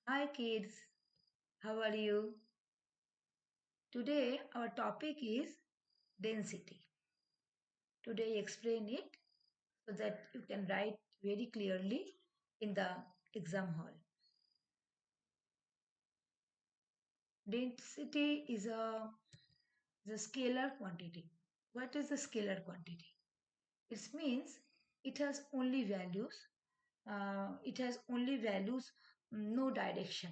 Hi kids, how are you? Today our topic is density. Today explain it so that you can write very clearly in the exam hall. Density is a scalar quantity. What is the scalar quantity? It means it has only values. No direction.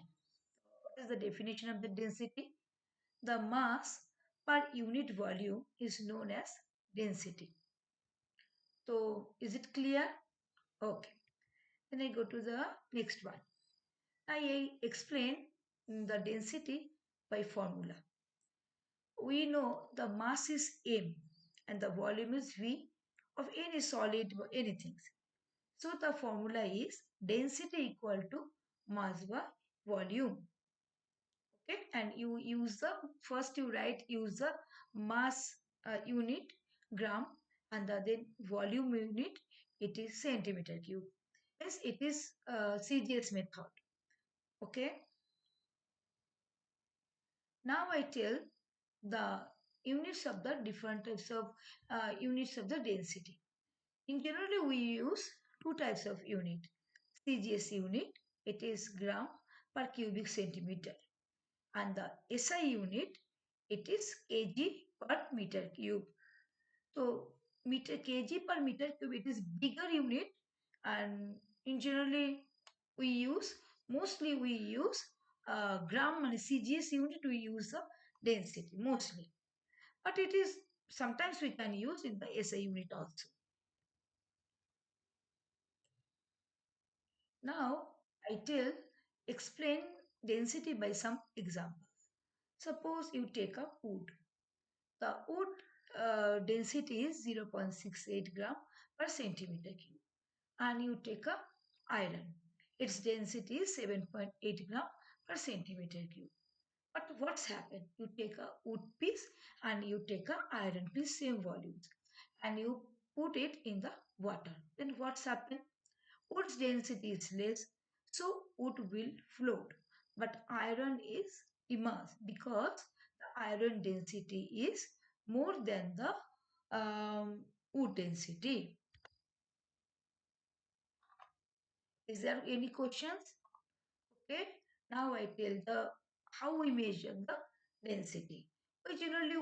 What is the definition of the density? The mass per unit volume is known as density. So, is it clear? Okay. Then I go to the next one. I explain the density by formula. We know the mass is m and the volume is v of any solid or anything. So the formula is density equal to mass by volume. Okay, and you use the first you write use the mass unit gram and the then volume unit it is centimeter cube. Yes, it is CGS method. Okay, now I tell the units of the different types of units of the density. In generally we use two types of unit. CGS unit, it is gram per cubic centimeter, and the SI unit, it is kg per meter cube. So meter kg per meter cube, it is bigger unit, and in generally we use mostly we use gram and CGS unit. We use the density mostly, but it is sometimes we can use in the SI unit also. Now I tell explain density by some examples. Suppose you take a wood. The wood density is 0.68 gram per centimeter cube. And you take a iron. Its density is 7.8 gram per centimeter cube. But what's happened? You take a wood piece and you take a iron piece, same volumes, and you put it in the water. Then what's happened? Wood's density is less, so wood will float. But iron is immersed because the iron density is more than the wood density. Is there any questions? Okay. Now I tell the how we measure the density. We generally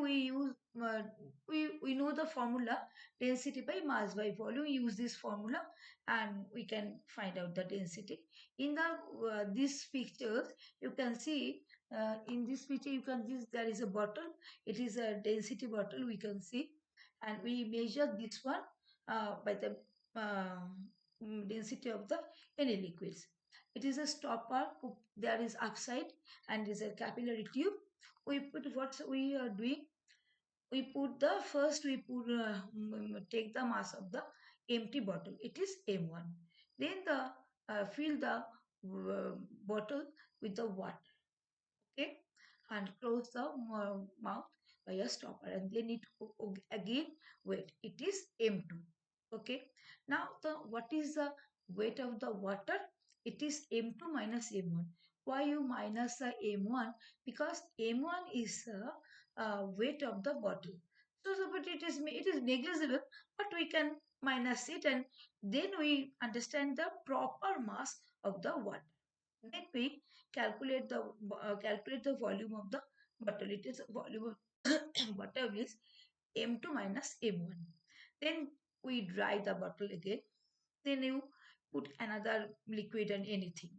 we know the formula density by mass by volume. Use this formula and we can find out the density. In the these pictures you can see in this picture you can see there is a bottle. It is a density bottle we can see, and we measure this one by the density of the any liquids. It is a stopper. There is upside and is a capillary tube. We put what we are doing. We put the first. We put take the mass of the empty bottle. It is M1. Then the fill the bottle with the water. Okay, and close the mouth by a stopper, and then it again wait. It is M2. Okay. Now the what is the weight of the water? It is M2 minus M1. Why you minus the M1? Because M1 is the weight of the bottle. So, but it is negligible, but we can minus it, and then we understand the proper mass of the water. Then we calculate the volume of the bottle. It is volume of water is M2 minus M1. Then we dry the bottle again. Then you put another liquid and anything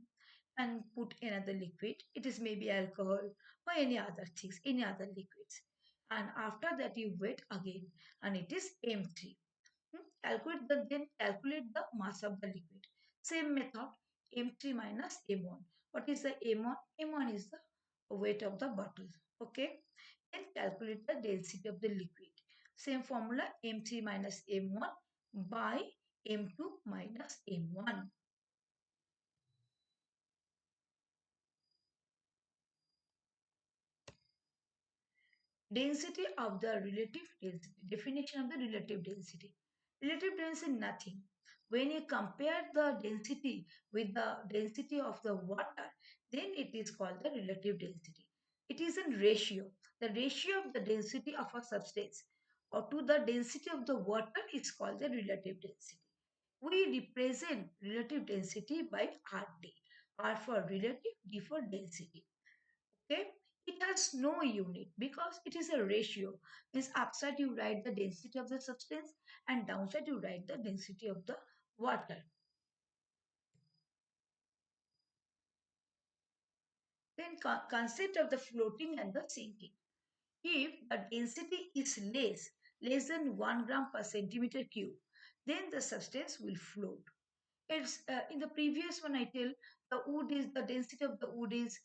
and put another liquid. It is maybe alcohol or any other things, any other liquids. And after that you wait again and it is M3. Then calculate the mass of the liquid. Same method, M3 minus M1. What is the M1? M1 is the weight of the bottle. Okay. Then calculate the density of the liquid. Same formula, M3 minus M1 by M2 minus M1. Density of the relative density. Definition of the relative density. Relative density is nothing When you compare the density with the density of the water, then it is called the relative density. It is a ratio. The ratio of the density of a substance or to the density of the water is called the relative density. We represent relative density by RD. R for relative, D for density. Okay, it has no unit because it is a ratio. Means upside you write the density of the substance and downside you write the density of the water. Then concept of the floating and the sinking. If the density is less than 1 gram per centimeter cube, then the substance will float. It's in the previous one I tell the density of the wood is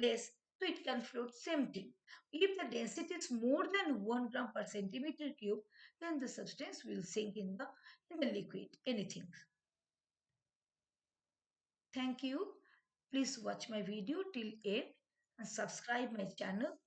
less, so it can float. Same thing. If the density is more than 1 gram per centimeter cube, then the substance will sink in the liquid. Anything. Thank you. Please watch my video till end and subscribe my channel.